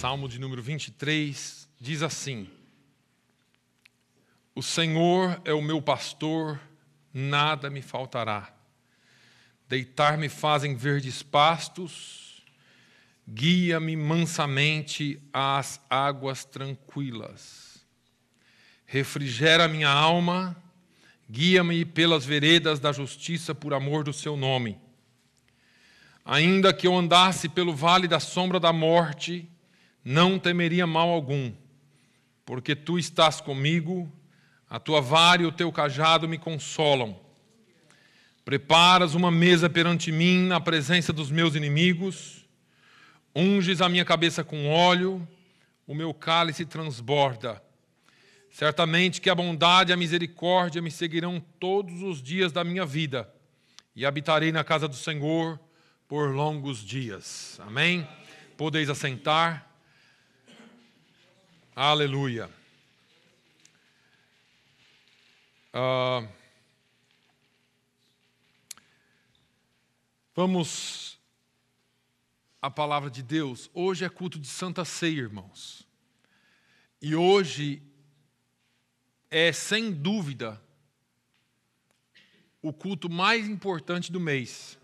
Salmo de número 23, diz assim: O Senhor é o meu pastor, nada me faltará. Deitar-me faz em verdes pastos, guia-me mansamente às águas tranquilas. Refrigera minha alma, guia-me pelas veredas da justiça por amor do seu nome. Ainda que eu andasse pelo vale da sombra da morte, não temeria mal algum, porque tu estás comigo, a tua vara e o teu cajado me consolam. Preparas uma mesa perante mim na presença dos meus inimigos, unges a minha cabeça com óleo, o meu cálice transborda. Certamente que a bondade e a misericórdia me seguirão todos os dias da minha vida, e habitarei na casa do Senhor por longos dias. Amém? Podeis assentar. Aleluia. Vamos à palavra de Deus. Hoje é culto de Santa Ceia, irmãos. E hoje é, sem dúvida, o culto mais importante do mês.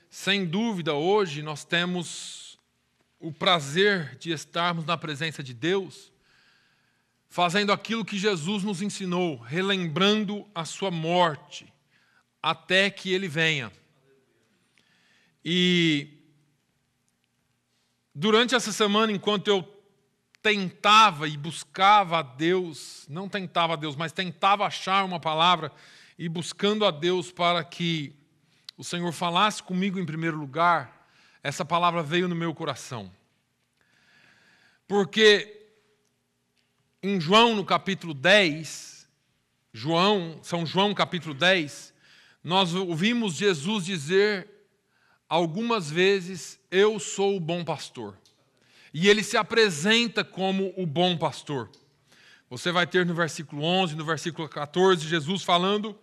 Sem dúvida, hoje nós temos o prazer de estarmos na presença de Deus, fazendo aquilo que Jesus nos ensinou, relembrando a sua morte, até que Ele venha. E durante essa semana, enquanto eu tentava e buscava a Deus, não tentava a Deus, mas tentava achar uma palavra e buscando a Deus para que o Senhor falasse comigo em primeiro lugar, essa palavra veio no meu coração. Porque em João, no capítulo 10, São João, capítulo 10, nós ouvimos Jesus dizer algumas vezes: eu sou o bom pastor. E ele se apresenta como o bom pastor. Você vai ter no versículo 11, no versículo 14, Jesus falando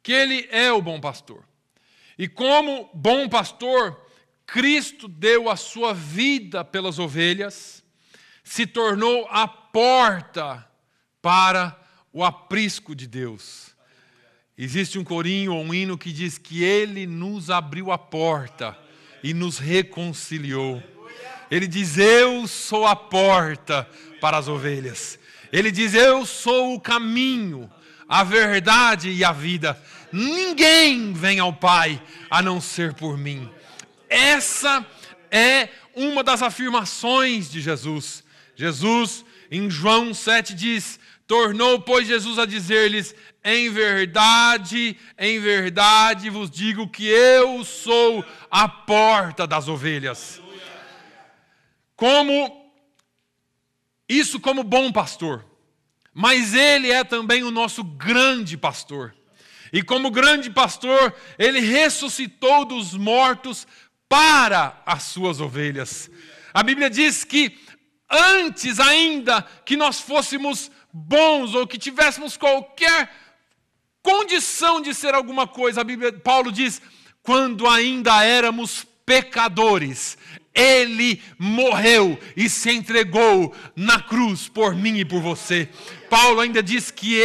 que ele é o bom pastor. E como bom pastor, Cristo deu a sua vida pelas ovelhas, se tornou a porta para o aprisco de Deus. Existe um corinho ou um hino que diz que Ele nos abriu a porta e nos reconciliou. Ele diz: eu sou a porta para as ovelhas. Ele diz: eu sou o caminho, a verdade e a vida. Ninguém vem ao Pai a não ser por mim. Essa é uma das afirmações de Jesus. Jesus, em João 7, diz: tornou, pois, Jesus a dizer-lhes: em verdade vos digo que eu sou a porta das ovelhas. Como bom pastor. Mas Ele é também o nosso grande pastor. E como grande pastor, Ele ressuscitou dos mortos para as suas ovelhas. A Bíblia diz que antes ainda que nós fôssemos bons ou que tivéssemos qualquer condição de ser alguma coisa, Paulo diz: quando ainda éramos pecadores, Ele morreu e se entregou na cruz por mim e por você. Paulo ainda diz que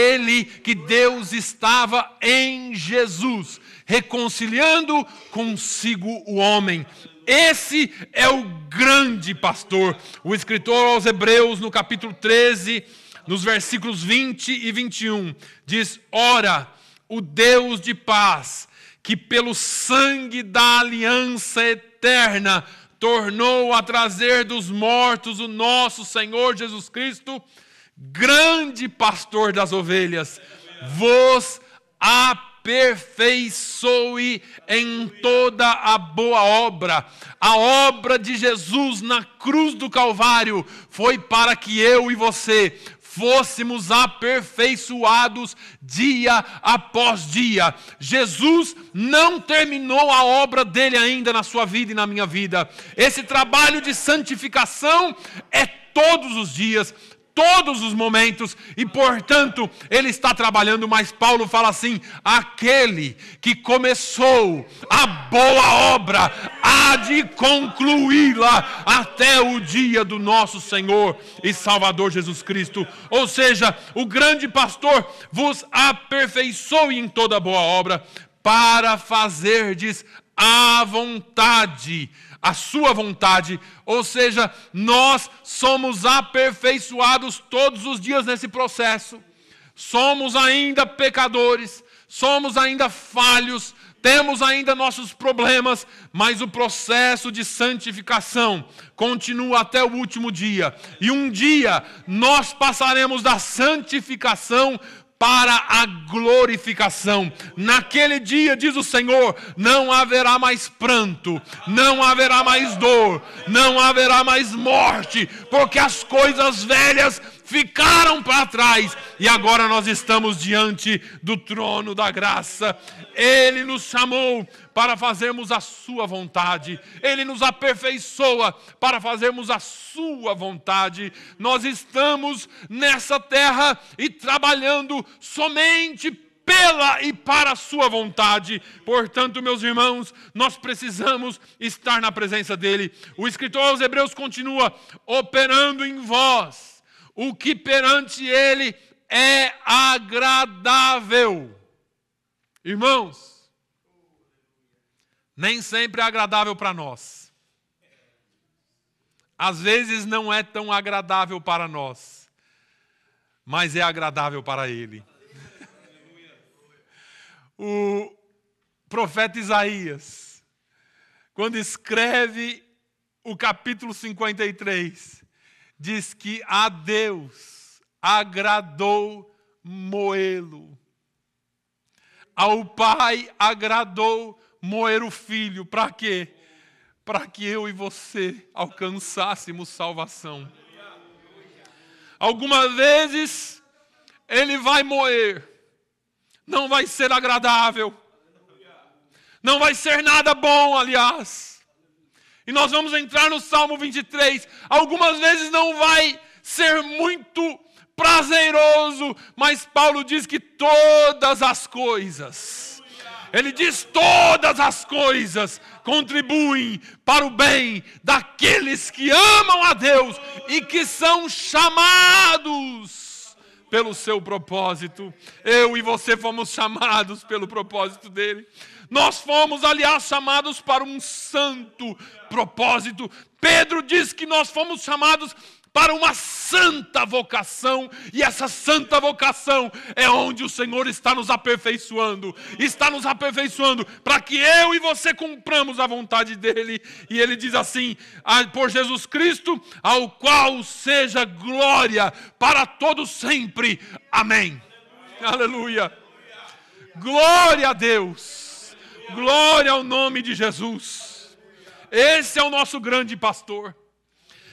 Deus estava em Jesus, reconciliando consigo o homem. Esse é o grande pastor. O escritor aos Hebreus, no capítulo 13, nos versículos 20 e 21, diz: ora, o Deus de paz, que pelo sangue da aliança eterna tornou a trazer dos mortos o nosso Senhor Jesus Cristo, grande pastor das ovelhas, vos aperfeiçoe em toda a boa obra. A obra de Jesus na cruz do Calvário foi para que eu e você fôssemos aperfeiçoados dia após dia. Jesus não terminou a obra dele ainda na sua vida e na minha vida. Esse trabalho de santificação é todos os dias, todos os momentos, e portanto Ele está trabalhando. Mas Paulo fala assim: aquele que começou a boa obra há de concluí-la até o dia do nosso Senhor e Salvador Jesus Cristo. Ou seja, o grande pastor vos aperfeiçoe em toda boa obra, para fazerdes a vontade, a sua vontade. Ou seja, nós somos aperfeiçoados todos os dias nesse processo. Somos ainda pecadores, somos ainda falhos, temos ainda nossos problemas, mas o processo de santificação continua até o último dia. E um dia nós passaremos da santificação para a glorificação. Naquele dia, diz o Senhor, não haverá mais pranto, não haverá mais dor, não haverá mais morte, porque as coisas velhas ficaram para trás e agora nós estamos diante do trono da graça. Ele nos chamou para fazermos a sua vontade. Ele nos aperfeiçoa para fazermos a sua vontade. Nós estamos nessa terra e trabalhando somente pela e para a sua vontade. Portanto, meus irmãos, nós precisamos estar na presença dele. O escritor aos Hebreus continua: operando em vós o que perante ele é agradável. Irmãos, nem sempre é agradável para nós. Às vezes não é tão agradável para nós, mas é agradável para ele. O profeta Isaías, quando escreve o capítulo 53, diz que a Deus agradou moê-lo. Ao Pai agradou moer o Filho. Para quê? Para que eu e você alcançássemos salvação. Algumas vezes Ele vai moer. Não vai ser agradável. Não vai ser nada bom, aliás. E nós vamos entrar no Salmo 23. Algumas vezes não vai ser muito prazeroso, mas Paulo diz que todas as coisas, ele diz todas as coisas contribuem para o bem daqueles que amam a Deus e que são chamados pelo seu propósito. Eu e você fomos chamados pelo propósito dele. Nós fomos, aliás, chamados para um santo propósito. Pedro diz que nós fomos chamados para uma santa vocação, e essa santa vocação é onde o Senhor está nos aperfeiçoando para que eu e você cumpramos a vontade dEle. E Ele diz assim: por Jesus Cristo, ao qual seja glória para todos sempre. Amém. Aleluia. Glória a Deus. Glória ao nome de Jesus. Esse é o nosso grande pastor.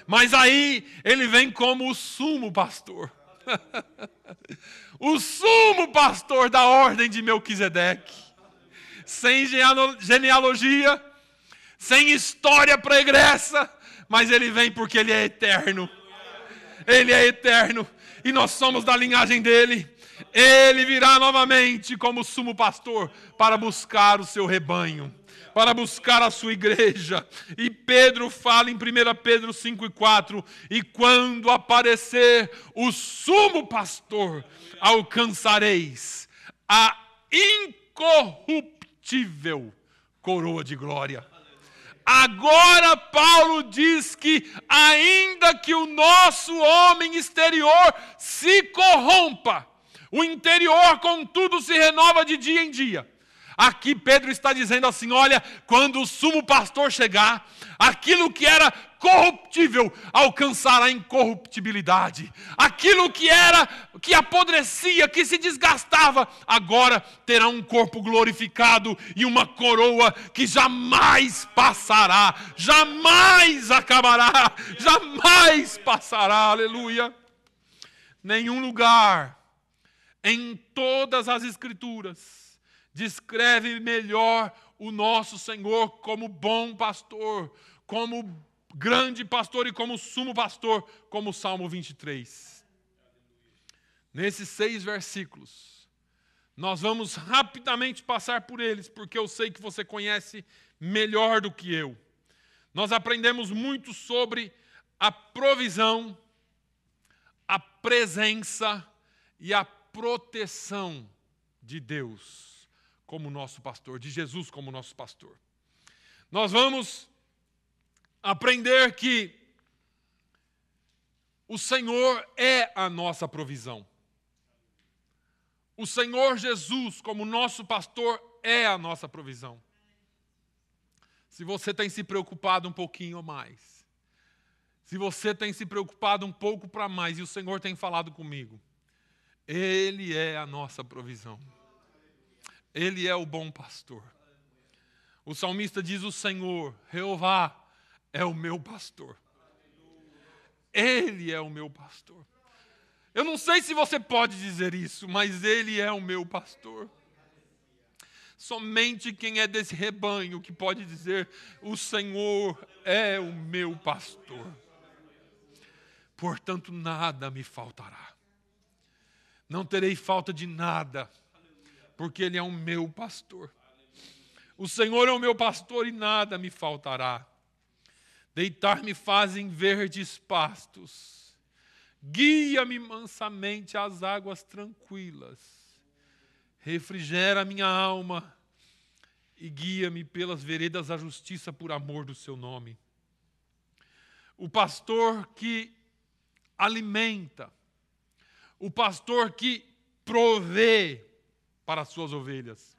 Mas aí ele vem como o sumo pastor. O sumo pastor da ordem de Melquisedeque. Sem genealogia, sem história pregressa, mas ele vem porque ele é eterno. Ele é eterno e nós somos da linhagem dele. Ele virá novamente como sumo pastor para buscar o seu rebanho, para buscar a sua igreja. E Pedro fala em 1 Pedro 5:4, e quando aparecer o sumo pastor, alcançareis a incorruptível coroa de glória. Agora Paulo diz que ainda que o nosso homem exterior se corrompa, o interior, contudo, se renova de dia em dia. Aqui Pedro está dizendo assim: olha, quando o sumo pastor chegar, aquilo que era corruptível alcançará incorruptibilidade. Aquilo que apodrecia, que se desgastava, agora terá um corpo glorificado e uma coroa que jamais passará, jamais acabará, jamais passará. Aleluia. Nenhum lugar em todas as Escrituras descreve melhor o nosso Senhor como bom pastor, como grande pastor e como sumo pastor, como o Salmo 23. Nesses 6 versículos, nós vamos rapidamente passar por eles, porque eu sei que você conhece melhor do que eu. nós aprendemos muito sobre a provisão, a presença e a proteção de Deus como nosso pastor, de Jesus como nosso pastor. Nós vamos aprender que o Senhor é a nossa provisão. O Senhor Jesus, como nosso pastor, é a nossa provisão. Se você tem se preocupado um pouquinho mais, se você tem se preocupado um pouco para mais, e o Senhor tem falado comigo, Ele é a nossa provisão. Ele é o bom pastor. O salmista diz: o Senhor, Jeová, é o meu pastor. Ele é o meu pastor. Eu não sei se você pode dizer isso, mas Ele é o meu pastor. Somente quem é desse rebanho que pode dizer: o Senhor é o meu pastor. Portanto, nada me faltará. Não terei falta de nada, porque Ele é o meu pastor. O Senhor é o meu pastor e nada me faltará. Deitar-me faz em verdes pastos. Guia-me mansamente às águas tranquilas. Refrigera a minha alma e guia-me pelas veredas da justiça por amor do seu nome. O pastor que alimenta, o pastor que provê para as suas ovelhas.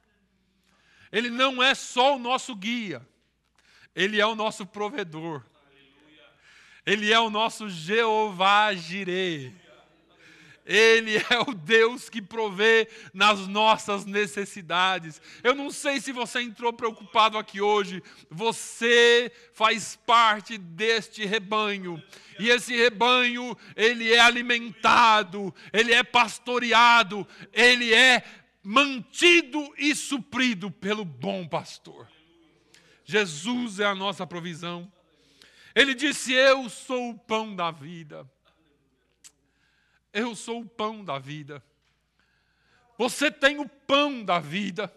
Ele não é só o nosso guia, Ele é o nosso provedor. Ele é o nosso Jeová Jireh. Ele é o Deus que provê nas nossas necessidades. Eu não sei se você entrou preocupado aqui hoje. Você faz parte deste rebanho. E esse rebanho, ele é alimentado, ele é pastoreado, ele é mantido e suprido pelo bom pastor. Jesus é a nossa provisão. Ele disse: eu sou o pão da vida. Eu sou o pão da vida. Você tem o pão da vida.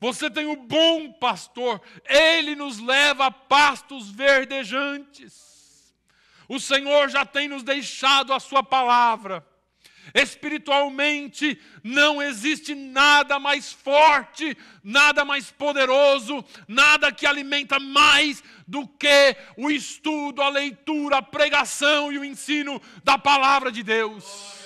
Você tem o bom pastor. Ele nos leva a pastos verdejantes. O Senhor já tem nos deixado a sua palavra. Espiritualmente, não existe nada mais forte, nada mais poderoso, nada que alimenta mais do que o estudo, a leitura, a pregação e o ensino da palavra de Deus.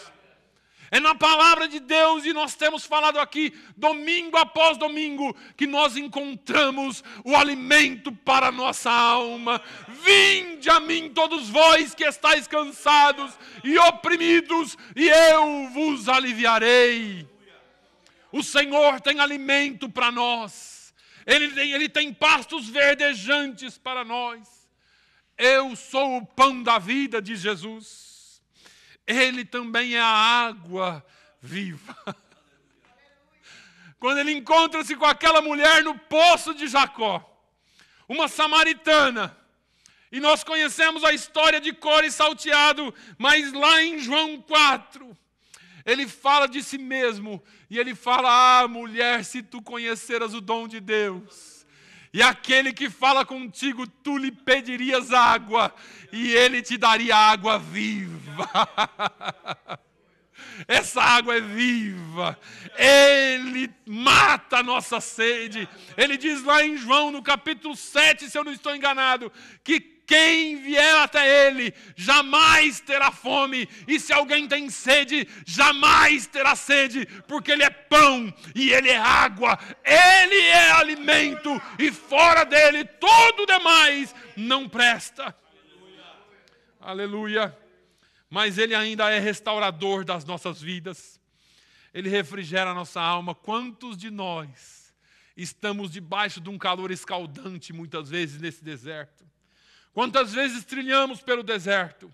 É na palavra de Deus, e nós temos falado aqui, domingo após domingo, que nós encontramos o alimento para a nossa alma. Vinde a mim todos vós que estáis cansados e oprimidos, e eu vos aliviarei. O Senhor tem alimento para nós. Ele tem pastos verdejantes para nós. Eu sou o pão da vida de Jesus. Ele também é a água viva. Quando ele encontra-se com aquela mulher no poço de Jacó, uma samaritana, e nós conhecemos a história de Cora e Salteado, mas lá em João 4, ele fala de si mesmo, e ele fala: ah, mulher, se tu conheceras o dom de Deus, e aquele que fala contigo, tu lhe pedirias água, e ele te daria água viva. Essa água é viva. Ele mata a nossa sede. Ele diz lá em João, no capítulo 7, se eu não estou enganado, que quem vier até Ele jamais terá fome, e se alguém tem sede, jamais terá sede, porque Ele é pão e Ele é água, Ele é alimento, e fora dEle todo o demais não presta. Aleluia. Mas Ele ainda é restaurador das nossas vidas. Ele refrigera a nossa alma. Quantos de nós estamos debaixo de um calor escaldante muitas vezes nesse deserto? Quantas vezes trilhamos pelo deserto?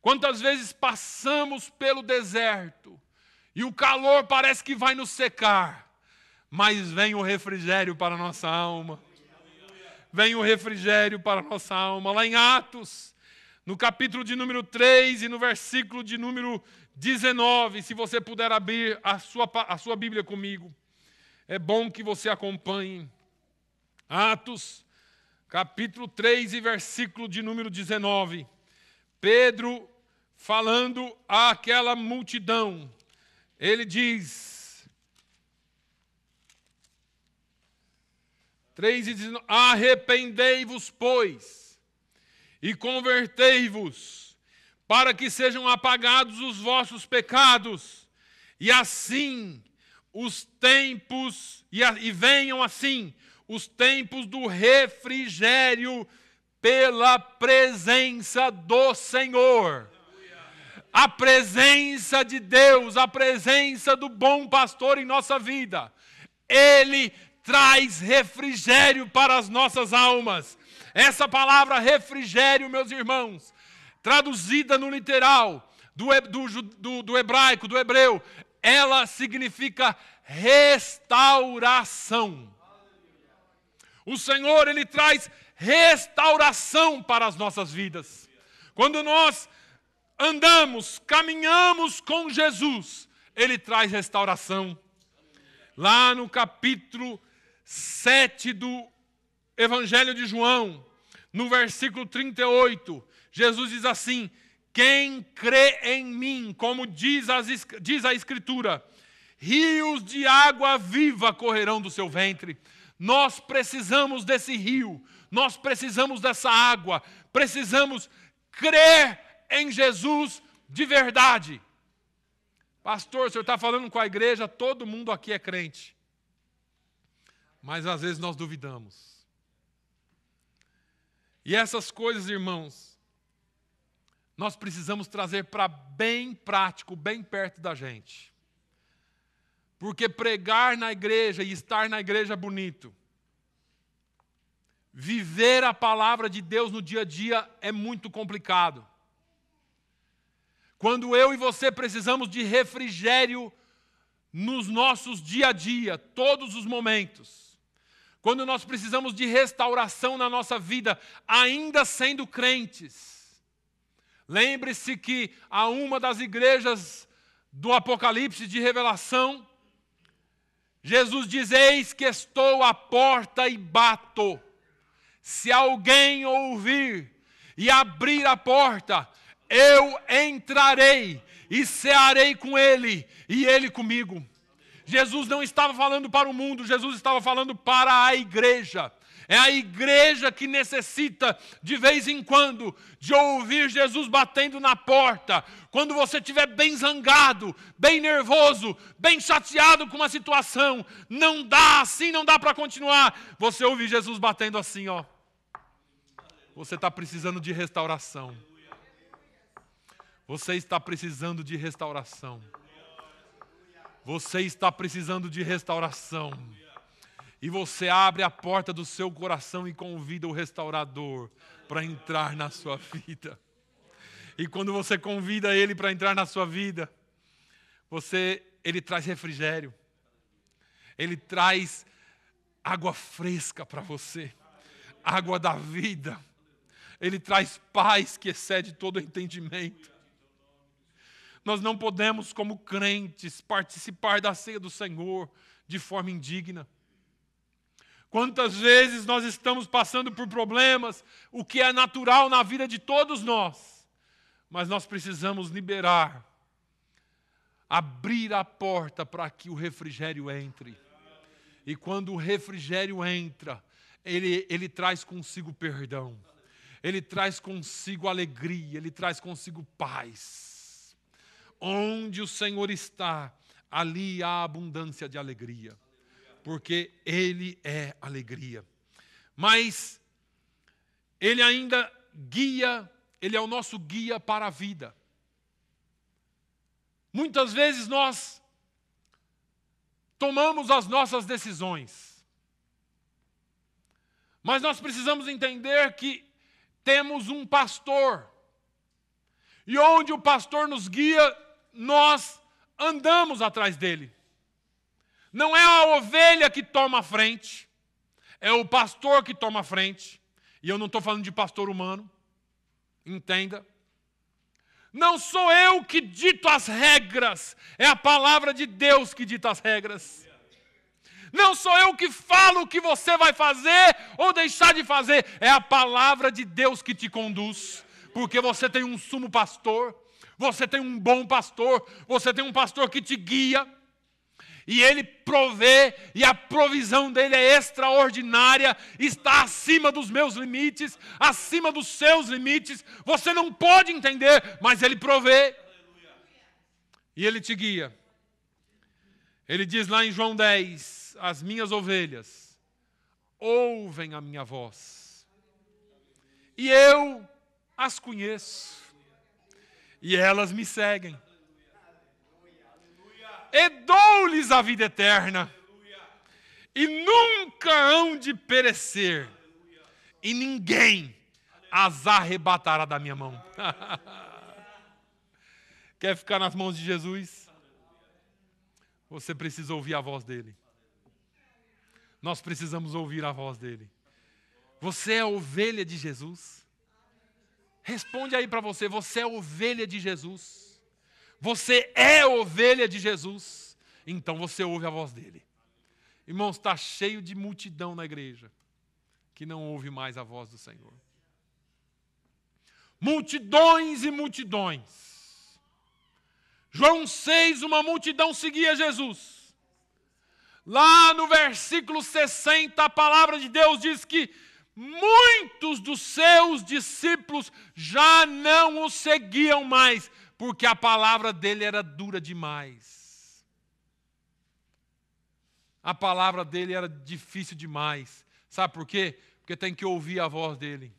Quantas vezes passamos pelo deserto e o calor parece que vai nos secar, mas vem o refrigério para a nossa alma. Vem o refrigério para a nossa alma. Lá em Atos, no capítulo de número 3 e no versículo de número 19, se você puder abrir a sua Bíblia comigo, é bom que você acompanhe. Atos, capítulo 3 e versículo de número 19. Pedro falando àquela multidão, ele diz, 3:19, arrependei-vos, pois, e convertei-vos, para que sejam apagados os vossos pecados, e assim os tempos, e venham assim os tempos do refrigério pela presença do Senhor. A presença de Deus, a presença do bom pastor em nossa vida, Ele traz refrigério para as nossas almas. Essa palavra refrigério, meus irmãos, traduzida no literal do hebraico, do hebreu, ela significa restauração. O Senhor, Ele traz restauração para as nossas vidas. Quando nós andamos, caminhamos com Jesus, Ele traz restauração. Lá no capítulo 7 do Evangelho de João, no versículo 38, Jesus diz assim, quem crê em mim, como diz a Escritura, rios de água viva correrão do seu ventre. Nós precisamos desse rio, nós precisamos dessa água, precisamos crer em Jesus de verdade. Pastor, o senhor está falando com a igreja, todo mundo aqui é crente. Mas às vezes nós duvidamos. E essas coisas, irmãos, nós precisamos trazer para bem prático, bem perto da gente. Porque pregar na igreja e estar na igreja é bonito. Viver a palavra de Deus no dia a dia é muito complicado. Quando eu e você precisamos de refrigério nos nossos dia a dia, todos os momentos. Quando nós precisamos de restauração na nossa vida, ainda sendo crentes. Lembre-se que a uma das igrejas do Apocalipse de Revelação, Jesus diz, eis que estou à porta e bato. Se alguém ouvir e abrir a porta, eu entrarei e cearei com ele e ele comigo. Jesus não estava falando para o mundo, Jesus estava falando para a igreja. É a igreja que necessita, de vez em quando, de ouvir Jesus batendo na porta. Quando você estiver bem zangado, bem nervoso, bem chateado com uma situação, não dá, assim não dá para continuar. Você ouve Jesus batendo assim, ó. Você está precisando de restauração. Você está precisando de restauração. Você está precisando de restauração. E você abre a porta do seu coração e convida o restaurador para entrar na sua vida. E quando você convida ele para entrar na sua vida, ele traz refrigério. Ele traz água fresca para você. Água da vida. Ele traz paz que excede todo entendimento. Nós não podemos, como crentes, participar da ceia do Senhor de forma indigna. Quantas vezes nós estamos passando por problemas, o que é natural na vida de todos nós, mas nós precisamos liberar, abrir a porta para que o refrigério entre. E quando o refrigério entra, ele traz consigo perdão, ele traz consigo alegria, ele traz consigo paz. Onde o Senhor está, ali há abundância de alegria. Porque Ele é alegria. Mas Ele ainda guia, Ele é o nosso guia para a vida. Muitas vezes nós tomamos as nossas decisões. Mas nós precisamos entender que temos um pastor. E onde o pastor nos guia, nós andamos atrás dele. Não é a ovelha que toma a frente, é o pastor que toma a frente. E eu não estou falando de pastor humano, entenda. Não sou eu que dito as regras, é a palavra de Deus que dita as regras. Não sou eu que falo o que você vai fazer ou deixar de fazer. É a palavra de Deus que te conduz. Porque você tem um sumo pastor, você tem um bom pastor, você tem um pastor que te guia. E ele provê, e a provisão dele é extraordinária, está acima dos meus limites, acima dos seus limites. Você não pode entender, mas ele provê. E ele te guia. Ele diz lá em João 10, as minhas ovelhas ouvem a minha voz. E eu as conheço. E elas me seguem. E dou-lhes a vida eterna, e nunca hão de perecer, e ninguém as arrebatará da minha mão. Quer ficar nas mãos de Jesus? Você precisa ouvir a voz dele. Nós precisamos ouvir a voz dele. Você é a ovelha de Jesus? Responde aí para você, você é a ovelha de Jesus? Você é ovelha de Jesus, então você ouve a voz dele. Irmãos, está cheio de multidão na igreja que não ouve mais a voz do Senhor. Multidões e multidões. João 6, uma multidão seguia Jesus. Lá no versículo 60, a palavra de Deus diz que muitos dos seus discípulos já não o seguiam mais, porque a palavra dele era dura demais. A palavra dele era difícil demais. Sabe por quê? Porque tem que ouvir a voz dele.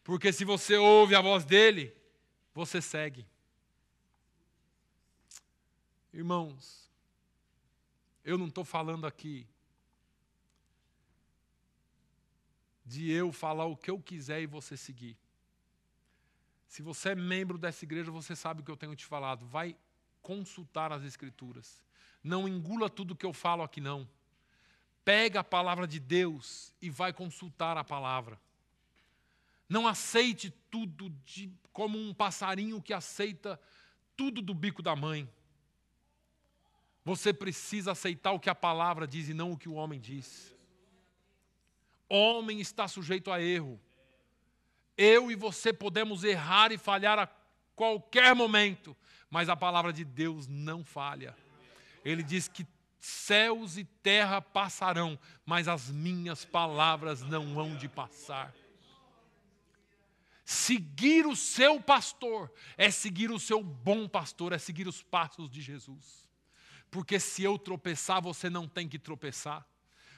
Porque se você ouve a voz dele, você segue. Irmãos, eu não estou falando aqui de eu falar o que eu quiser e você seguir. Se você é membro dessa igreja, você sabe o que eu tenho te falado. Vai consultar as Escrituras. Não engula tudo que eu falo aqui, não. Pega a palavra de Deus e vai consultar a palavra. Não aceite tudo como um passarinho que aceita tudo do bico da mãe. Você precisa aceitar o que a palavra diz e não o que o homem diz. Homem está sujeito a erro. Eu e você podemos errar e falhar a qualquer momento, mas a palavra de Deus não falha. Ele diz que céus e terra passarão, mas as minhas palavras não hão de passar. Seguir o seu pastor é seguir o seu bom pastor, é seguir os passos de Jesus. Porque se eu tropeçar, você não tem que tropeçar.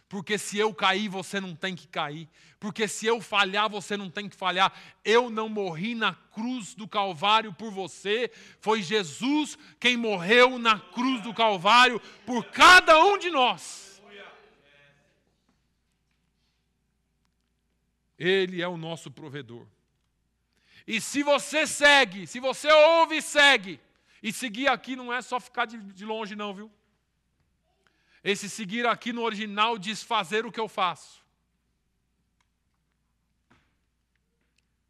Porque se eu cair, você não tem que cair. Porque se eu falhar, você não tem que falhar. Eu não morri na cruz do Calvário por você. Foi Jesus quem morreu na cruz do Calvário por cada um de nós. Ele é o nosso provedor. E se você segue, se você ouve e segue, e seguir aqui não é só ficar de longe não, viu? Esse seguir aqui no original diz fazer o que eu faço.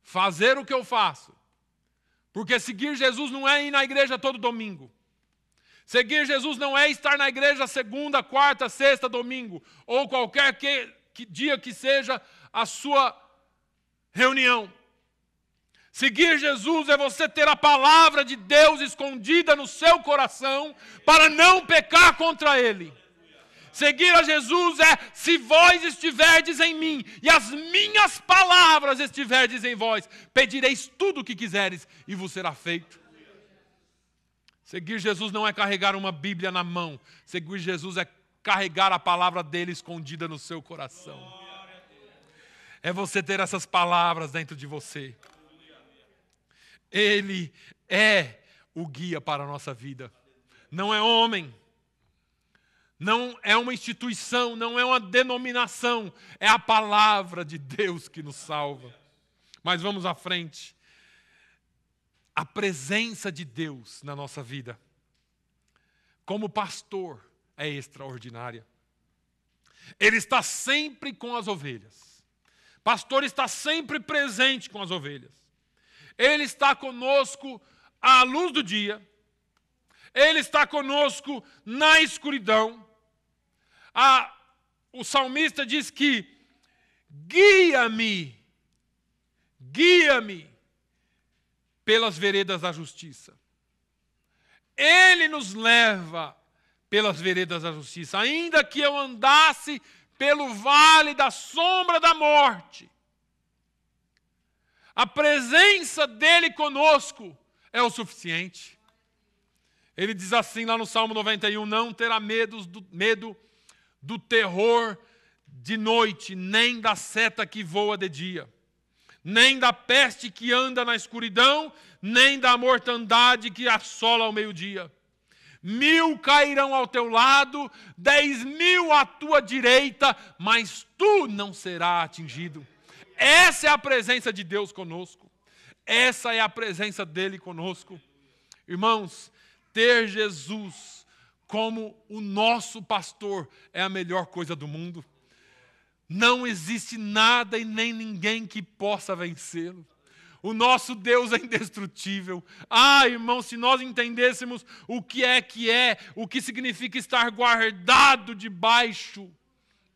Fazer o que eu faço. Porque seguir Jesus não é ir na igreja todo domingo. Seguir Jesus não é estar na igreja segunda, quarta, sexta, domingo. Ou qualquer dia que seja a sua reunião. Seguir Jesus é você ter a palavra de Deus escondida no seu coração para não pecar contra Ele. Seguir a Jesus é, se vós estiverdes em mim e as minhas palavras estiverdes em vós, pedireis tudo o que quiseres e vos será feito. Seguir Jesus não é carregar uma Bíblia na mão. Seguir Jesus é carregar a palavra dele escondida no seu coração. É você ter essas palavras dentro de você. Ele é o guia para a nossa vida. Não é homem. Não é uma instituição, não é uma denominação, é a palavra de Deus que nos salva. Mas vamos à frente. A presença de Deus na nossa vida, como pastor, é extraordinária. Ele está sempre com as ovelhas. Pastor está sempre presente com as ovelhas. Ele está conosco à luz do dia. Ele está conosco na escuridão. O salmista diz que guia-me pelas veredas da justiça. Ele nos leva pelas veredas da justiça. Ainda que eu andasse pelo vale da sombra da morte, a presença dele conosco é o suficiente. Ele diz assim lá no Salmo 91, não terá medo do terror de noite, nem da seta que voa de dia, nem da peste que anda na escuridão, nem da mortandade que assola ao meio-dia. 1000 cairão ao teu lado, 10.000 à tua direita, mas tu não serás atingido. Essa é a presença de Deus conosco. Essa é a presença dele conosco. Irmãos, ter Jesus como o nosso pastor é a melhor coisa do mundo. Não existe nada e nem ninguém que possa vencê-lo. O nosso Deus é indestrutível. Irmão, se nós entendêssemos o que o que significa estar guardado debaixo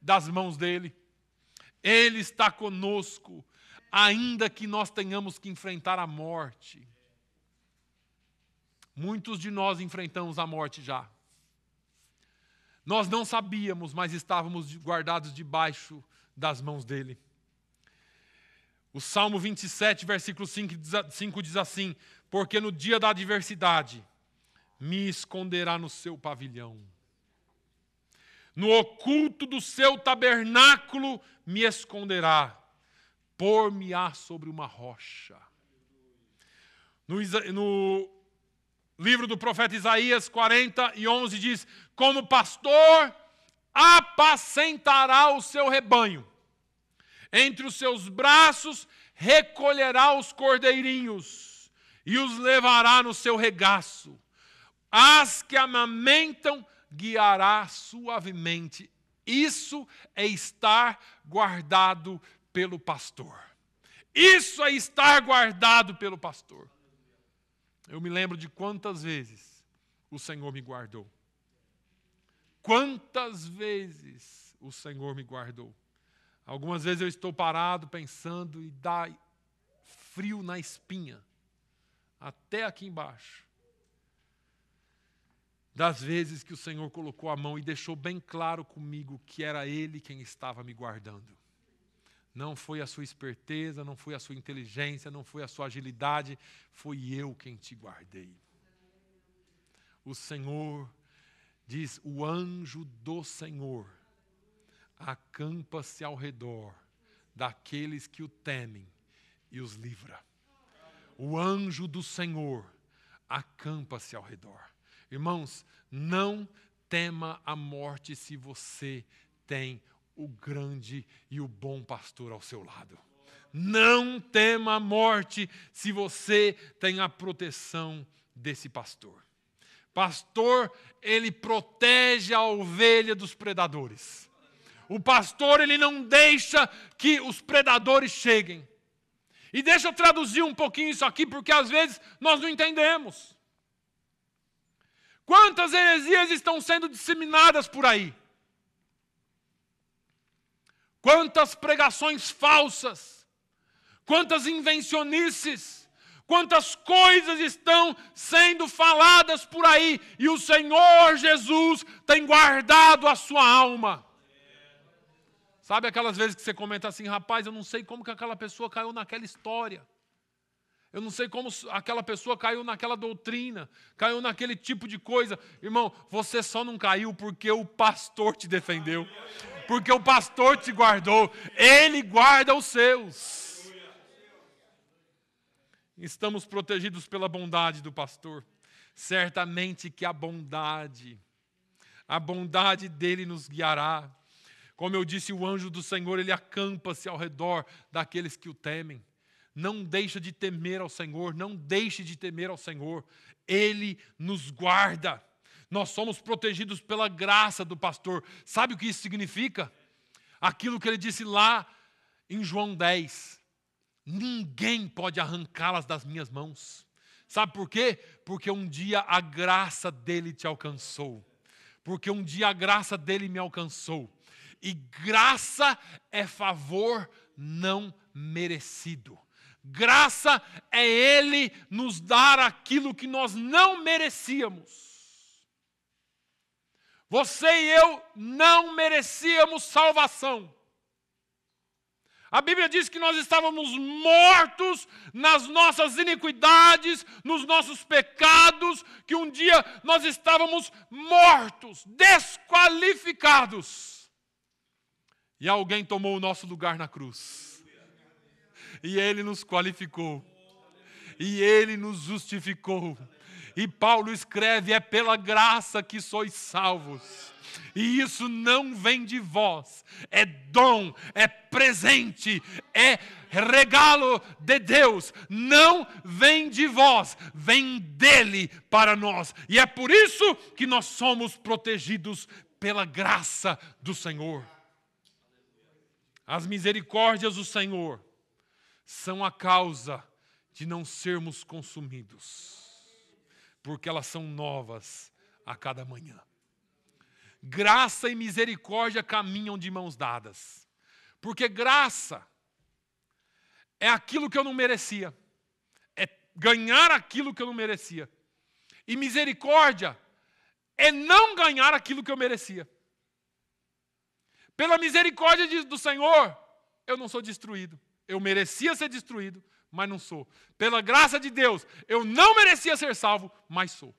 das mãos dele. Ele está conosco, ainda que nós tenhamos que enfrentar a morte. Muitos de nós enfrentamos a morte já. Nós não sabíamos, mas estávamos guardados debaixo das mãos dele. O Salmo 27, versículo 5 diz assim, porque no dia da adversidade me esconderá no seu pavilhão. No oculto do seu tabernáculo me esconderá, pôr-me-á sobre uma rocha. No livro do profeta Isaías 40:11 diz, como pastor apacentará o seu rebanho. Entre os seus braços recolherá os cordeirinhos e os levará no seu regaço. As que amamentam guiará suavemente. Isso é estar guardado pelo pastor. Isso é estar guardado pelo pastor. Eu me lembro de quantas vezes o Senhor me guardou. Quantas vezes o Senhor me guardou. Algumas vezes eu estou parado pensando e dá frio na espinha, até aqui embaixo. Das vezes que o Senhor colocou a mão e deixou bem claro comigo que era Ele quem estava me guardando. Não foi a sua esperteza, não foi a sua inteligência, não foi a sua agilidade, foi eu quem te guardei. O Senhor diz, o anjo do Senhor acampa-se ao redor daqueles que o temem e os livra. O anjo do Senhor acampa-se ao redor. Irmãos, não tema a morte se você tem o grande e o bom pastor ao seu lado. Não tema a morte se você tem a proteção desse pastor. Pastor, ele protege a ovelha dos predadores. O pastor, ele não deixa que os predadores cheguem. E deixa eu traduzir um pouquinho isso aqui, porque às vezes nós não entendemos. Quantas heresias estão sendo disseminadas por aí? Quantas pregações falsas, quantas invencionices, quantas coisas estão sendo faladas por aí, e o Senhor Jesus tem guardado a sua alma. Sabe aquelas vezes que você comenta assim, rapaz, eu não sei como que aquela pessoa caiu naquela história. Eu não sei como aquela pessoa caiu naquela doutrina, caiu naquele tipo de coisa. Irmão, você só não caiu porque o pastor te defendeu. Porque o pastor te guardou. Ele guarda os seus. Estamos protegidos pela bondade do pastor. Certamente que a bondade dele nos guiará. Como eu disse, o anjo do Senhor, ele acampa-se ao redor daqueles que o temem. Não deixa de temer ao Senhor, não deixe de temer ao Senhor. Ele nos guarda. Nós somos protegidos pela graça do pastor. Sabe o que isso significa? Aquilo que ele disse lá em João 10. Ninguém pode arrancá-las das minhas mãos. Sabe por quê? Porque um dia a graça dele te alcançou. porque um dia a graça dele me alcançou. E graça é favor não merecido. Graça é ele nos dar aquilo que nós não merecíamos. Você e eu não merecíamos salvação. A Bíblia diz que nós estávamos mortos nas nossas iniquidades, nos nossos pecados, que um dia nós estávamos mortos, desqualificados. E alguém tomou o nosso lugar na cruz. E ele nos qualificou. E ele nos justificou. E Paulo escreve, é pela graça que sois salvos. E isso não vem de vós, é dom, é presente, é regalo de Deus. Não vem de vós, vem dele para nós. E é por isso que nós somos protegidos pela graça do Senhor. As misericórdias do Senhor são a causa de não sermos consumidos, porque elas são novas a cada manhã. Graça e misericórdia caminham de mãos dadas. Porque graça é aquilo que eu não merecia. É ganhar aquilo que eu não merecia. E misericórdia é não ganhar aquilo que eu merecia. Pela misericórdia do Senhor, eu não sou destruído. Eu merecia ser destruído, mas não sou. Pela graça de Deus, eu não merecia ser salvo, mas sou.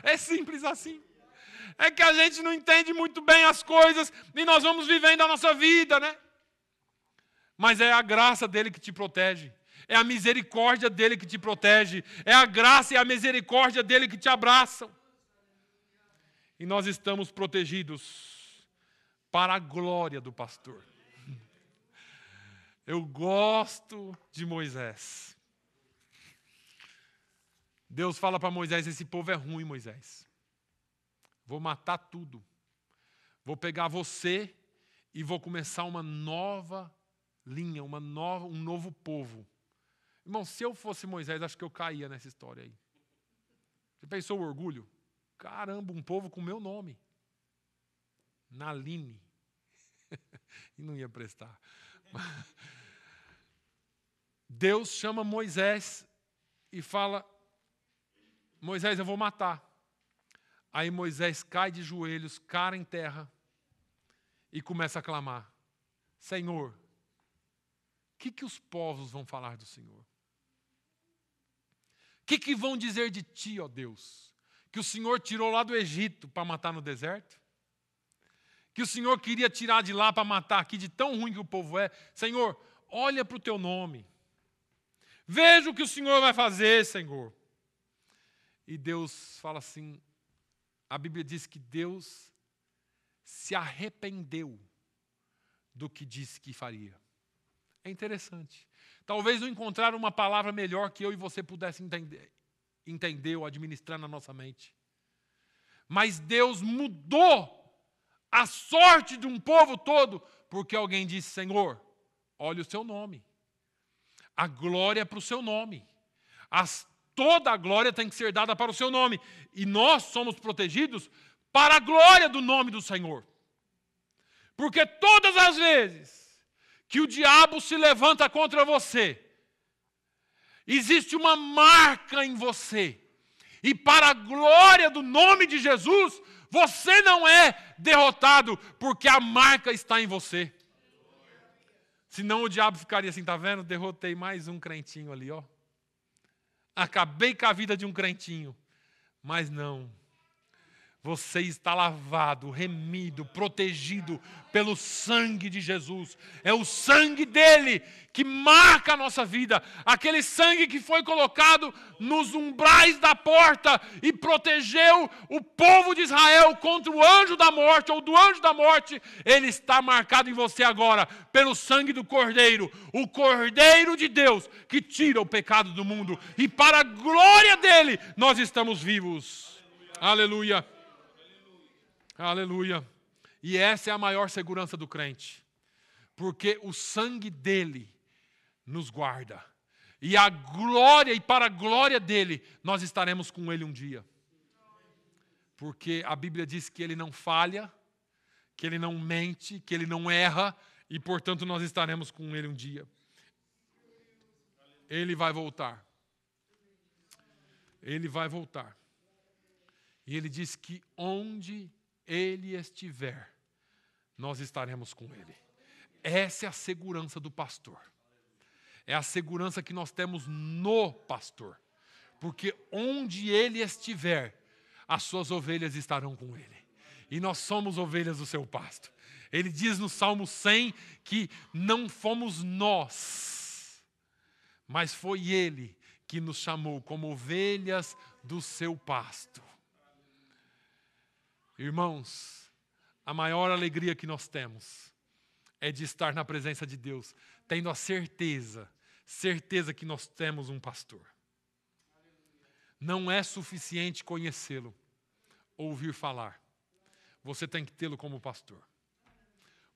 É simples assim. É que a gente não entende muito bem as coisas e nós vamos vivendo a nossa vida, né? Mas é a graça dele que te protege. É a misericórdia dele que te protege. É a graça e a misericórdia dele que te abraçam. E nós estamos protegidos para a glória do pastor. Eu gosto de Moisés. Deus fala para Moisés, esse povo é ruim, Moisés. Vou matar tudo. Vou pegar você e vou começar uma nova linha, um novo povo. Irmão, se eu fosse Moisés, acho que eu caía nessa história aí. Você pensou o orgulho? Caramba, um povo com meu nome. Naline. E não ia prestar. Deus chama Moisés e fala, Moisés, eu vou matar. Aí Moisés cai de joelhos, cara em terra, e começa a clamar, Senhor, o que os povos vão falar do Senhor? O que vão dizer de ti, ó Deus? Que o Senhor tirou lá do Egito para matar no deserto? Que o Senhor queria tirar de lá para matar aqui, de tão ruim que o povo é? Senhor, olha para o teu nome. Veja o que o Senhor vai fazer, Senhor. E Deus fala assim, a Bíblia diz que Deus se arrependeu do que disse que faria. É interessante. Talvez não encontrar uma palavra melhor que eu e você pudesse entender ou administrar na nossa mente. Mas Deus mudou a sorte de um povo todo, porque alguém disse, Senhor, olha o seu nome. A glória é para o seu nome. Toda a glória tem que ser dada para o seu nome. E nós somos protegidos para a glória do nome do Senhor. Porque todas as vezes que o diabo se levanta contra você, existe uma marca em você. E para a glória do nome de Jesus, você não é derrotado, porque a marca está em você. Senão o diabo ficaria assim, tá vendo? Derrotei mais um crentinho ali, ó. Acabei com a vida de um crentinho. Mas não. Você está lavado, remido, protegido pelo sangue de Jesus. É o sangue dele que marca a nossa vida. Aquele sangue que foi colocado nos umbrais da porta e protegeu o povo de Israel contra o anjo da morte ou do anjo da morte. Ele está marcado em você agora pelo sangue do Cordeiro. O Cordeiro de Deus que tira o pecado do mundo. E para a glória dele nós estamos vivos. Aleluia. Aleluia. E essa é a maior segurança do crente. Porque o sangue dele nos guarda. E a glória, e para a glória dele, nós estaremos com ele um dia. Porque a Bíblia diz que Ele não falha, que Ele não mente, que Ele não erra, e, portanto, nós estaremos com Ele um dia. Ele vai voltar. Ele vai voltar. E Ele diz que onde Ele estiver, nós estaremos com Ele. Essa é a segurança do pastor. É a segurança que nós temos no pastor. Porque onde Ele estiver, as suas ovelhas estarão com Ele. E nós somos ovelhas do seu pasto. Ele diz no Salmo 100 que não fomos nós, mas foi Ele que nos chamou como ovelhas do seu pasto. Irmãos, a maior alegria que nós temos é de estar na presença de Deus, tendo a certeza que nós temos um pastor. Não é suficiente conhecê-lo, ouvir falar. Você tem que tê-lo como pastor.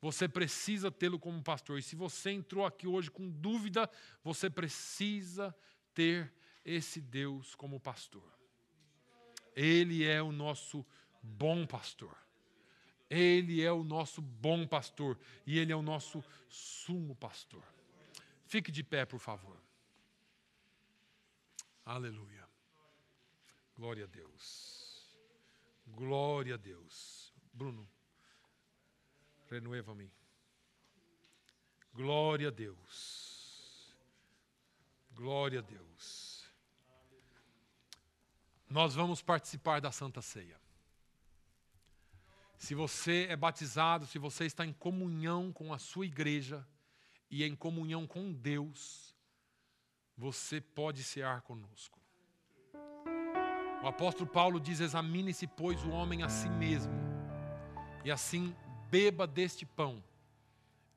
Você precisa tê-lo como pastor. E se você entrou aqui hoje com dúvida, você precisa ter esse Deus como pastor. Ele é o nosso bom pastor. Ele é o nosso bom pastor. E Ele é o nosso sumo pastor. Fique de pé, por favor. Aleluia. Glória a Deus. Glória a Deus. Bruno, renueva-me. Glória a Deus. Glória a Deus. Nós vamos participar da Santa Ceia. Se você é batizado, se você está em comunhão com a sua igreja e em comunhão com Deus, você pode cear conosco. O apóstolo Paulo diz: examine-se, pois, o homem a si mesmo, e assim beba deste pão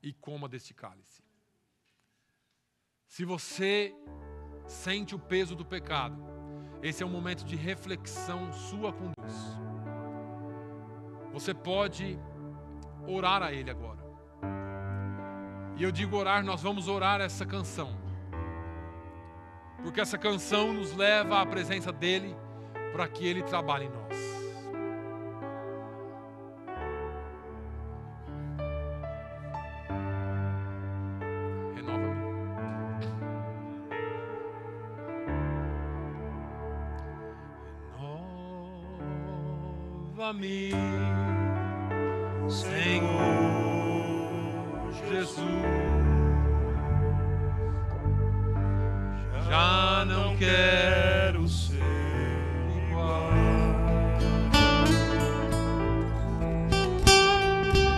e coma deste cálice. Se você sente o peso do pecado, esse é um momento de reflexão sua com Deus. Você pode orar a Ele agora. E eu digo orar, nós vamos orar essa canção, porque essa canção nos leva à presença dEle, para que Ele trabalhe em nós. Renova-me. Renova-me, Senhor Jesus. Já não quero ser igual.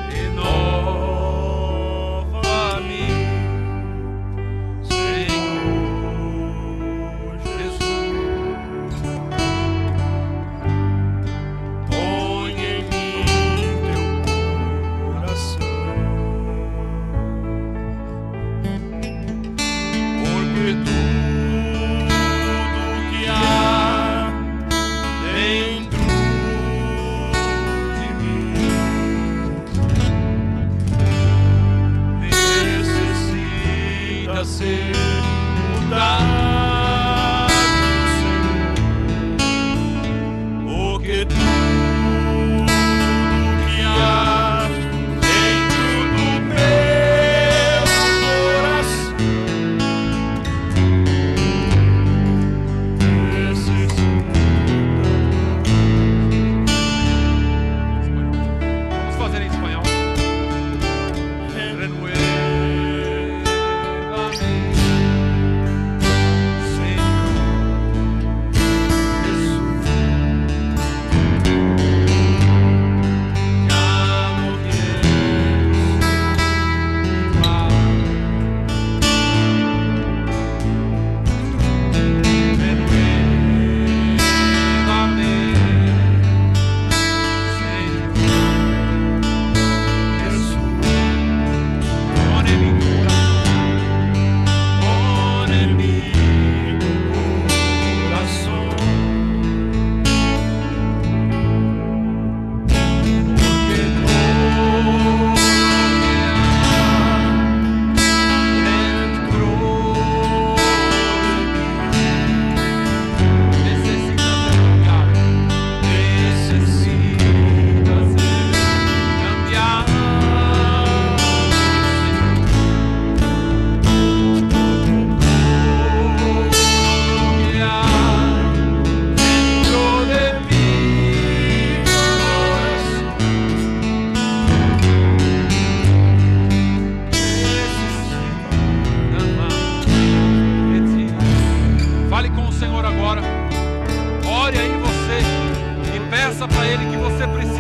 Renova-me, Senhor Jesus. Põe em mim teu coração, porque tu ser mudado, Senhor, porque tudo que há dentro do meu coração necessita. Vamos fazer em espanhol. Peça para Ele que você precisa